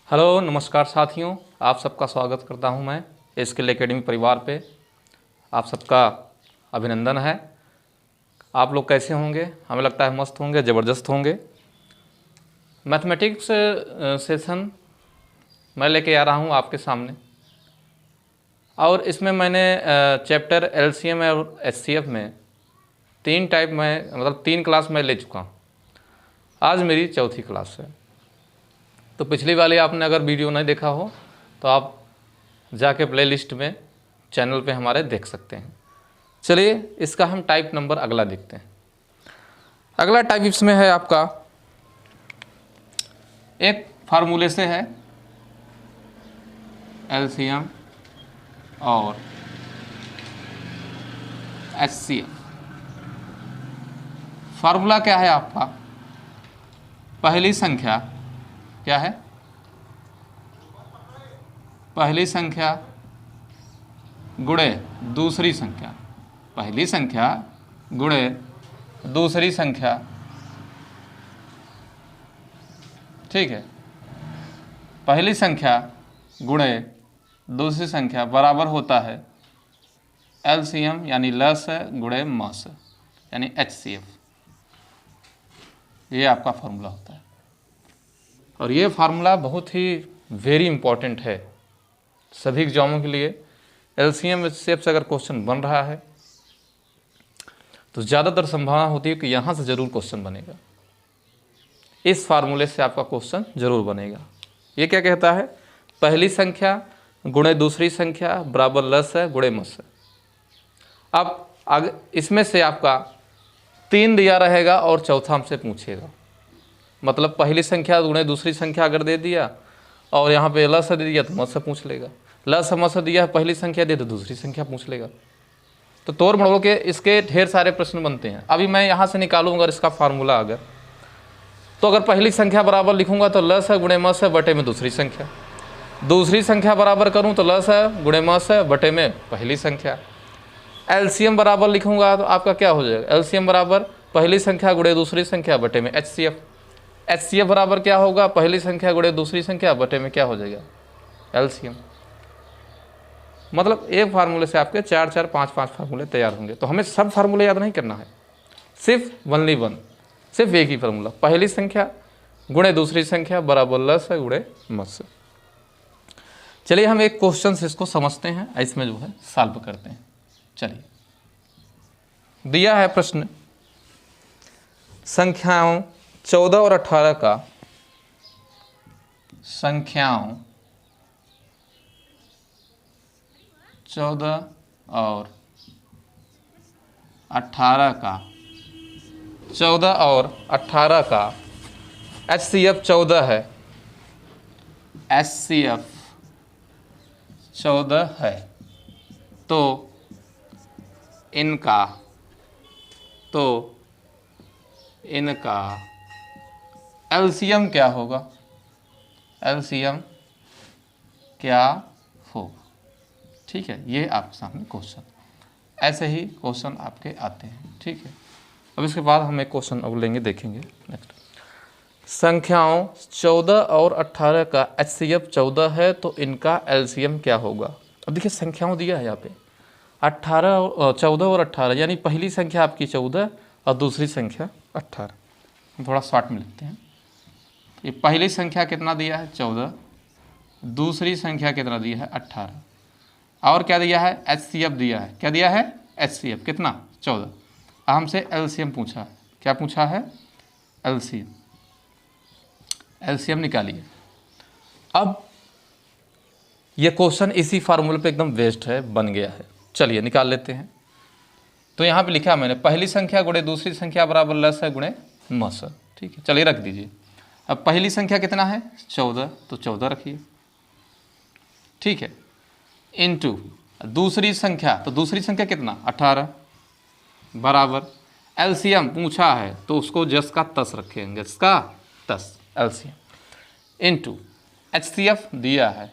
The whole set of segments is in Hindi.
हेलो नमस्कार साथियों, आप सबका स्वागत करता हूं मैं स्किल एकेडमी परिवार पे। आप सबका अभिनंदन है। आप लोग कैसे होंगे? हमें लगता है मस्त होंगे, ज़बरदस्त होंगे। मैथमेटिक्स सेशन मैं लेके आ रहा हूं आपके सामने, और इसमें मैंने चैप्टर एलसीएम और एचसीएफ में 3 क्लास मैं ले चुका हूँ। आज मेरी चौथी क्लास है। तो पिछली वाली आपने अगर वीडियो नहीं देखा हो तो आप जाके प्लेलिस्ट में चैनल पे हमारे देख सकते हैं। चलिए इसका हम टाइप नंबर अगला देखते हैं। अगला टाइप इसमें है आपका एक फार्मूले से है एलसीएम और एचसीएफ। फार्मूला क्या है आपका? पहली संख्या क्या है? पहली संख्या गुणे दूसरी संख्या। पहली संख्या गुणे दूसरी संख्या, ठीक है। पहली संख्या गुणे दूसरी संख्या बराबर होता है एलसीएम यानी लसागु गुणे मसागु यानी एचसीएफ। ये आपका फार्मूला होता है, और ये फार्मूला बहुत ही वेरी इंपॉर्टेंट है सभी एग्जामों के लिए। एलसीएम एचसीएफ से अगर क्वेश्चन बन रहा है तो ज़्यादातर संभावना होती है कि यहाँ से ज़रूर क्वेश्चन बनेगा। इस फार्मूले से आपका क्वेश्चन ज़रूर बनेगा। ये क्या कहता है? पहली संख्या गुणे दूसरी संख्या बराबर लसागु गुणे मसागु। अब आगे इसमें से आपका 3 दिया रहेगा और चौथा हमसे पूछेगा। मतलब पहली संख्या गुणे दूसरी संख्या अगर दे दिया और यहाँ पे लसागु दे दिया तो मसागु पूछ लेगा। लसागु मसागु दिया है, पहली संख्या दे तो दूसरी संख्या पूछ लेगा। तो तोड़ मरोड़ के इसके ढेर सारे प्रश्न बनते हैं। अभी मैं यहाँ से निकालूंगा इसका फार्मूला। अगर तो अगर पहली संख्या बराबर लिखूंगा तो लसागु गुणे मसागु बटे में दूसरी संख्या। दूसरी संख्या बराबर करूँ तो लसागु गुणे मसागु बटे में पहली संख्या। एलसीएम बराबर लिखूंगा तो आपका क्या हो जाएगा? एलसीएम बराबर पहली संख्या गुणे दूसरी संख्या बटे में एचसीएफ। एचसीएफ बराबर क्या होगा? पहली संख्या गुणे दूसरी संख्या बटे में क्या हो जाएगा? एलसीएम। मतलब एक फार्मूले से आपके 4 5 फार्मूले तैयार होंगे। तो हमें सब फार्मूले याद नहीं करना है, सिर्फ ओनली वन, सिर्फ एक ही फार्मूला, पहली संख्या गुणे दूसरी संख्या बराबर लसागु गुणे मसागु। चलिए हम एक क्वेश्चन से इसको समझते हैं, इसमें जो है सॉल्व करते हैं। चलिए, दिया है प्रश्न संख्याओं 14 और 18 का, संख्याओं 14 और 18 का, 14 और 18 का एचसीएफ 14 है, एचसीएफ 14 है। तो इनका एलसीएम क्या होगा? एलसीएम क्या होगा? ठीक है, ये आपके सामने क्वेश्चन, ऐसे ही क्वेश्चन आपके आते हैं। ठीक है, अब इसके बाद हम एक क्वेश्चन अब लेंगे, देखेंगे नेक्स्ट। संख्याओं 14 और 18 का एचसीएफ 14 है, तो इनका एलसीएम क्या होगा? अब देखिए संख्याओं दिया है यहाँ पे 14 और 18, यानी पहली संख्या आपकी 14 और दूसरी संख्या 18। थोड़ा शॉर्ट में लिखते हैं। ये पहली संख्या कितना दिया है? 14। दूसरी संख्या कितना दिया है? 18। और क्या दिया है? एचसीएफ दिया है। क्या दिया है? एचसीएफ कितना? 14। अब हमसे एलसीएम पूछा है। क्या पूछा है? एलसीएम। एलसीएम निकालिए। अब ये क्वेश्चन इसी फार्मूले पे एकदम बेस्ड है, बन गया है। चलिए निकाल लेते हैं। तो यहाँ पे लिखा मैंने पहली संख्या गुणे दूसरी संख्या बराबर लसागु गुणे मसागु। ठीक है, चलिए रख दीजिए। अब पहली संख्या कितना है? 14, तो 14 रखिए। ठीक है, इनटू दूसरी संख्या, तो दूसरी संख्या कितना? 18 बराबर एलसीएम पूछा है तो उसको जस का तस रखेंगे, जस का तस एलसीएम, इनटू एचसीएफ दिया है।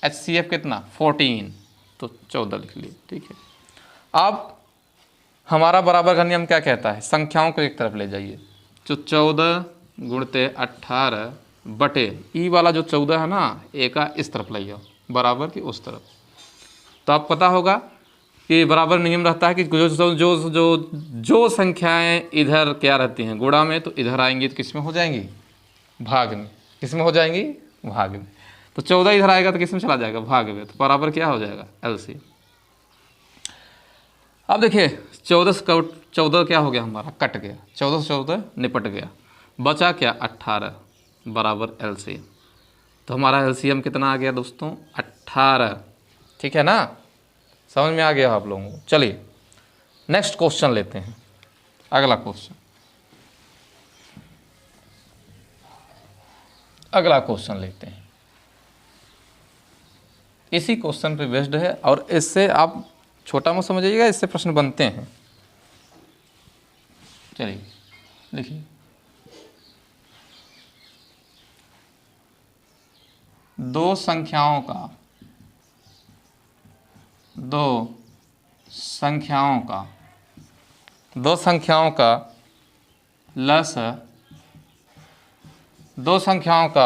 एचसीएफ कितना? 14, तो 14 लिख लिए। ठीक है, अब हमारा बराबर का नियम क्या कहता है? संख्याओं को एक तरफ ले जाइए। जो 14 गुणते 18 बटे ई वाला जो 14 है ना, ए का इस तरफ ले जाओ, बराबर की उस तरफ। तो आप पता होगा कि बराबर नियम रहता है कि जो जो जो जो, जो संख्याएं इधर क्या रहती हैं गुणा में, तो इधर आएंगी तो किस में हो जाएंगी, भाग में। किस में हो जाएंगी, भाग में। तो 14 इधर आएगा तो किस में चला जाएगा, भाग में। तो बराबर क्या हो जाएगा, एलसीएम। अब देखिए 14 से 14 क्या हो गया हमारा, कट गया, 14 से 14 निपट गया, बचा क्या 18 बराबर एलसीएम। तो हमारा एलसीएम कितना आ गया दोस्तों, 18। ठीक है ना, समझ में आ गया आप लोगों को। चलिए नेक्स्ट क्वेश्चन लेते हैं, अगला क्वेश्चन। अगला क्वेश्चन लेते हैं, इसी क्वेश्चन पे बेस्ड है और इससे आप छोटा मत समझिएगा, इससे प्रश्न बनते हैं। चलिए देखिए, दो संख्याओं का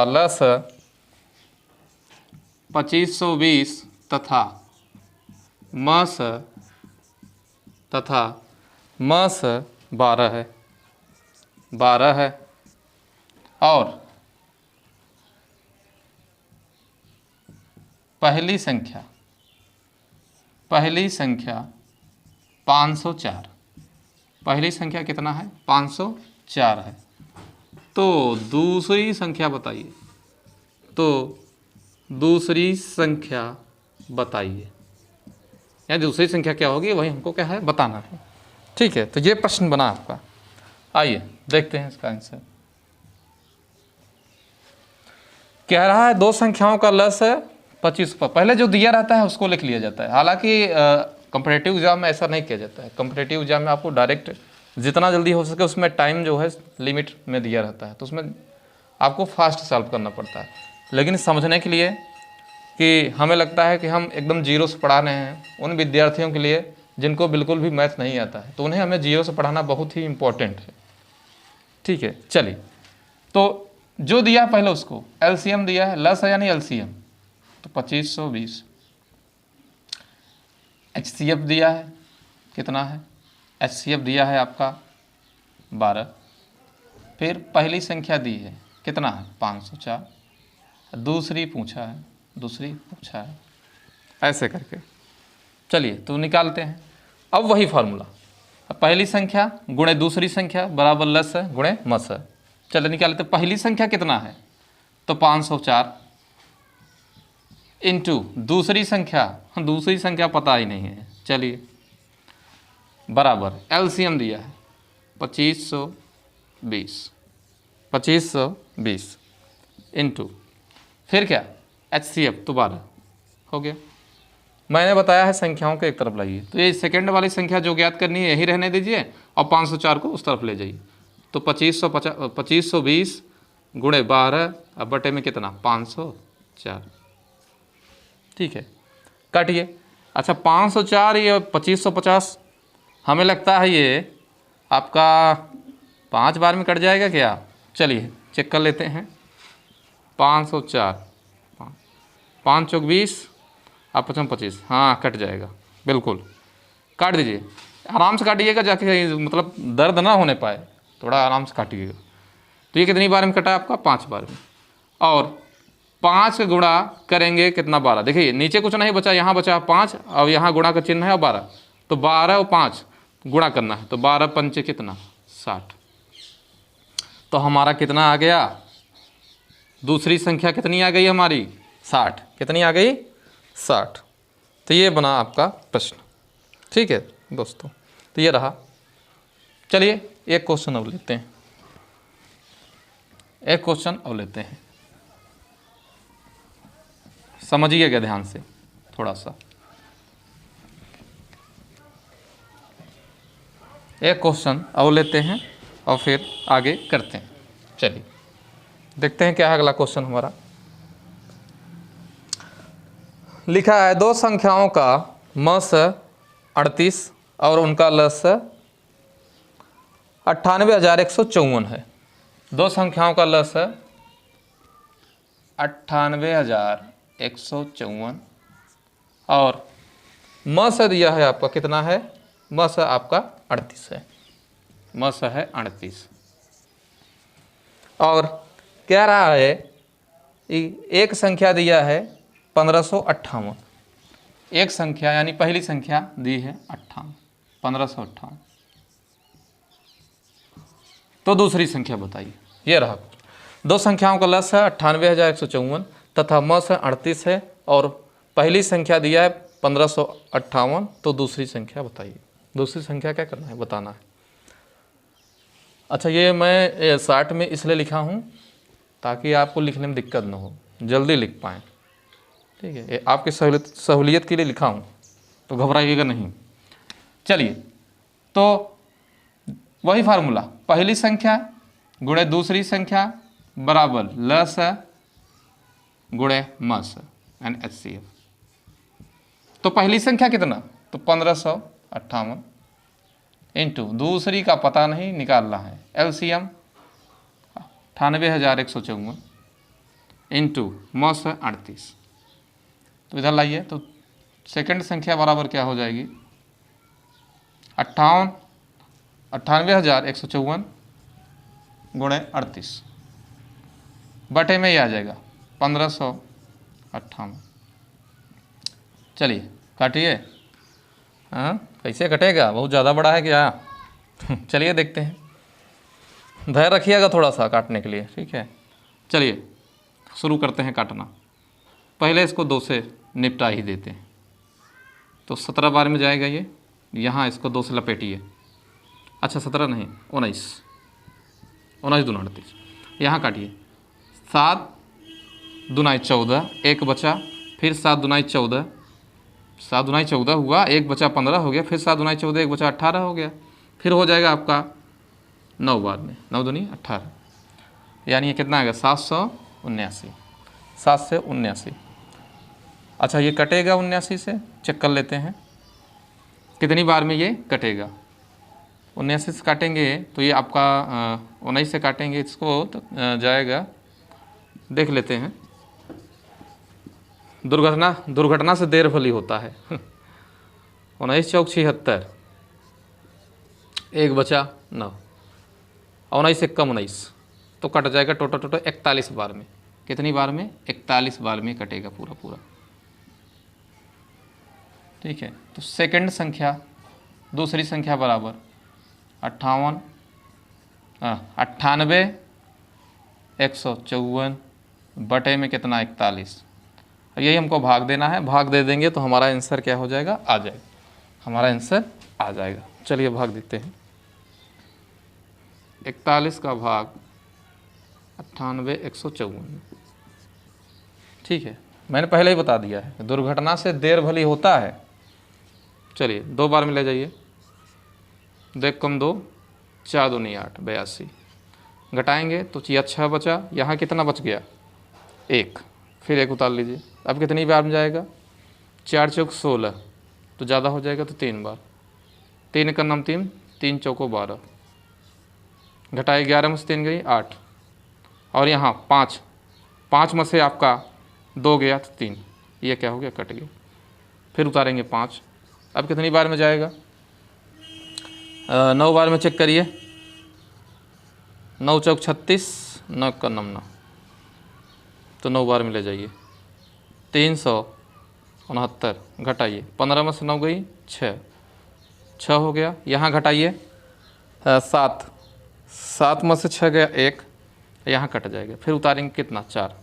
लस 2520 तथा मस 12 है और पहली संख्या 504। पहली संख्या कितना है, 504 है। तो दूसरी संख्या बताइए, या दूसरी संख्या क्या होगी वही हमको क्या है बताना है। ठीक है, तो ये प्रश्न बना आपका। आइए देखते हैं इसका आंसर। कह रहा है दो संख्याओं का लस है 25 पर। पहले जो दिया रहता है उसको लिख लिया जाता है। हालांकि कंपटीटिव एग्जाम में ऐसा नहीं किया जाता है। कंपटीटिव एग्जाम में आपको डायरेक्ट जितना जल्दी हो सके उसमें टाइम जो है लिमिट में दिया रहता है, तो उसमें आपको फास्ट सॉल्व करना पड़ता है। लेकिन समझने के लिए कि हमें लगता है कि हम एकदम जीरो से पढ़ा रहे हैं, उन विद्यार्थियों के लिए जिनको बिल्कुल भी मैथ नहीं आता है, तो उन्हें हमें जीरो से पढ़ाना बहुत ही इम्पोर्टेंट है। ठीक है, चलिए तो जो दिया है पहले उसको एलसीएम दिया है, लस है यानी एलसीएम, तो 2520। एचसीएफ दिया है, कितना है, एचसीएफ दिया है आपका 12। फिर पहली संख्या दी है, कितना है 504। दूसरी पूछा है, ऐसे करके। चलिए तो निकालते हैं अब वही फार्मूला, पहली संख्या गुणे दूसरी संख्या बराबर लस है गुणे मस है। चलिए निकालते, पहली संख्या कितना है तो 504 इंटू दूसरी संख्या पता ही नहीं है। चलिए बराबर एलसीएम दिया है 2520 इंटू फिर क्या एचसीएफ तो 12 हो गया। मैंने बताया है संख्याओं के एक तरफ लाइए, तो ये सेकंड वाली संख्या जो ज्ञात करनी है यही रहने दीजिए और 504 को उस तरफ ले जाइए। तो 2520 गुणे 12 अब बटे में कितना 504। ठीक है, काटिए। अच्छा 504 ये 2550, हमें लगता है ये आपका 5 बार में कट जाएगा क्या। चलिए चेक कर लेते हैं। 504 5 चौक 20 आप 25, हाँ कट जाएगा, बिल्कुल काट दीजिए। आराम से काटिएगा जाके, मतलब दर्द ना होने पाए, थोड़ा आराम से काटिएगा। तो ये कितनी बार में कटा आपका 5 बार में, और 5 का गुणा करेंगे कितना 12। देखिए नीचे कुछ नहीं बचा, यहाँ बचा 5 और यहाँ गुणा का चिन्ह है और 12, तो 12 और 5 गुणा करना है, तो 12 पंचे कितना 60। तो हमारा कितना आ गया, दूसरी संख्या कितनी आ गई हमारी 60। कितनी आ गई 60। तो ये बना आपका प्रश्न। ठीक है दोस्तों, तो ये रहा। चलिए एक क्वेश्चन अब लेते हैं, समझिएगा ध्यान से थोड़ा सा। एक क्वेश्चन अब लेते हैं और फिर आगे करते हैं। चलिए देखते हैं क्या है अगला क्वेश्चन हमारा। लिखा है दो संख्याओं का मस 38 और उनका लस 98,154 है। दो संख्याओं का लस 98,154 और म से दिया है आपका कितना है, म से आपका 38 है, म से है 38 और कह रहा है एक संख्या दिया है 1558, एक संख्या यानी पहली संख्या दी है 1558, तो दूसरी संख्या बताइए। ये रहा, दो संख्याओं का लस है 98,154 तथा म से 38 है और पहली संख्या दिया है 1558, तो दूसरी संख्या बताइए। दूसरी संख्या क्या करना है, बताना है। अच्छा, ये मैं 60 में इसलिए लिखा हूँ ताकि आपको लिखने में दिक्कत ना हो, जल्दी लिख पाएँ, ठीक है। ये आपकी सहूलियत के लिए लिखा हूँ, तो घबराइएगा नहीं। चलिए, तो वही फार्मूला, पहली संख्या गुणे दूसरी संख्या बराबर लस गुणे मस एंड HCF। तो पहली संख्या कितना, तो 1558 इंटू दूसरी का पता नहीं निकालना है, LCM 98,154 इंटू मस 38। तो इधर लाइए, तो सेकंड संख्या बराबर क्या हो जाएगी, 98,154 गुणे 38 बटे में ही आ जाएगा 1558। चलिए काटिए। हाँ, कैसे कटेगा, बहुत ज़्यादा बड़ा है क्या? चलिए देखते हैं, धैर्य रखिएगा थोड़ा सा काटने के लिए, ठीक है। चलिए शुरू करते हैं काटना। पहले इसको 2 से निपटा ही देते हैं, तो 17 बार में जाएगा ये, यहाँ इसको 2 से लपेटिए। अच्छा 17 नहीं, 19 दूना 38, यहाँ काटिए। 7 दूनाई 14, एक बचा, फिर 7 दूनाई 14, 7 दूनाई 14 हुआ, एक बचा 15 हो गया, फिर 7 दूनाई 14, एक बचा 18 हो गया, फिर हो जाएगा आपका 9 बार में, 9 दूनी 18, यानी ये कितना आएगा 779, 7 से 79। अच्छा, ये कटेगा 79 से, चेक कर लेते हैं कितनी बार में ये कटेगा। 79 से काटेंगे तो ये आपका 19 से काटेंगे इसको, तो जाएगा, देख लेते हैं। दुर्घटना से देर भली होता है। 19 चौक 76, एक बचा 9, 19 से कम 19, तो कट जाएगा टोटल 41 बार में। कितनी बार में, 41 बार में कटेगा पूरा, ठीक है। तो सेकंड संख्या दूसरी संख्या बराबर 98,154 बटे में कितना 41, यही हमको भाग देना है। भाग दे देंगे तो हमारा आंसर क्या हो जाएगा, आ जाएगा, हमारा आंसर आ जाएगा। चलिए भाग देते हैं। 41 का भाग 98,154, ठीक है। मैंने पहले ही बता दिया है, दुर्घटना से देर भली होता है। चलिए 2 बार में ले जाइए, देख कम 2, 4 दूनी 8, 82, घटाएंगे तो 6 बचा, यहाँ कितना बच गया 1, फिर 1 उतार लीजिए। अब कितनी बार में जाएगा, 4 चौक 16, तो ज़्यादा हो जाएगा तो 3 बार, 3 का नाम 3, 3 चौको 12, घटाए 11 में से 3 गई 8, और यहाँ 5 में से आपका 2 गया तो 3, ये क्या हो गया, कट गया। फिर उतारेंगे 5, अब कितनी बार में जाएगा, 9 बार में चेक करिए। 9 चौक 36, 9 का 9, तो 9 बार में ले जाइए। 369, घटाइए, 15 में से 9 गई 6 हो गया। यहाँ घटाइए 7 में से 6 गया 1, यहाँ कट जाएगा। फिर उतारेंगे कितना 4,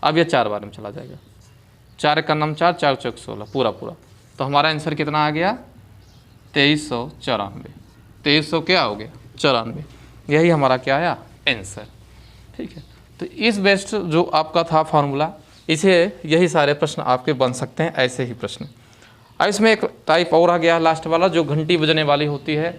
अब ये 4 बार में चला जाएगा। 4 का नाम 4, 4 चौक 16, पूरा, तो हमारा आंसर कितना आ गया 2394। 2300 क्या हो गया 94, यही हमारा क्या आया आंसर, ठीक है। तो इस बेस्ड जो आपका था फार्मूला, इसे यही सारे प्रश्न आपके बन सकते हैं, ऐसे ही प्रश्न। अब इसमें एक टाइप और आ गया लास्ट वाला, जो घंटी बजने वाली होती है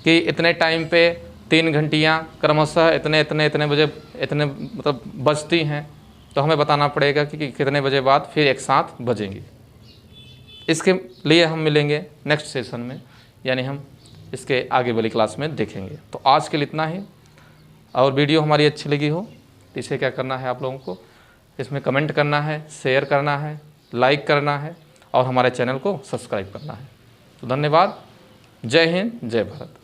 कि इतने टाइम पे 3 घंटियाँ क्रमशः इतने बजे इतने मतलब बजती हैं, तो हमें बताना पड़ेगा कि कितने बजे बाद फिर एक साथ बजेंगी। इसके लिए हम मिलेंगे नेक्स्ट सेशन में, यानी हम इसके आगे वाली क्लास में देखेंगे। तो आज के लिए इतना ही, और वीडियो हमारी अच्छी लगी हो तो इसे क्या करना है आप लोगों को इसमें कमेंट करना है, शेयर करना है, लाइक करना है और हमारे चैनल को सब्सक्राइब करना है। तो धन्यवाद। जय हिंद, जय भारत।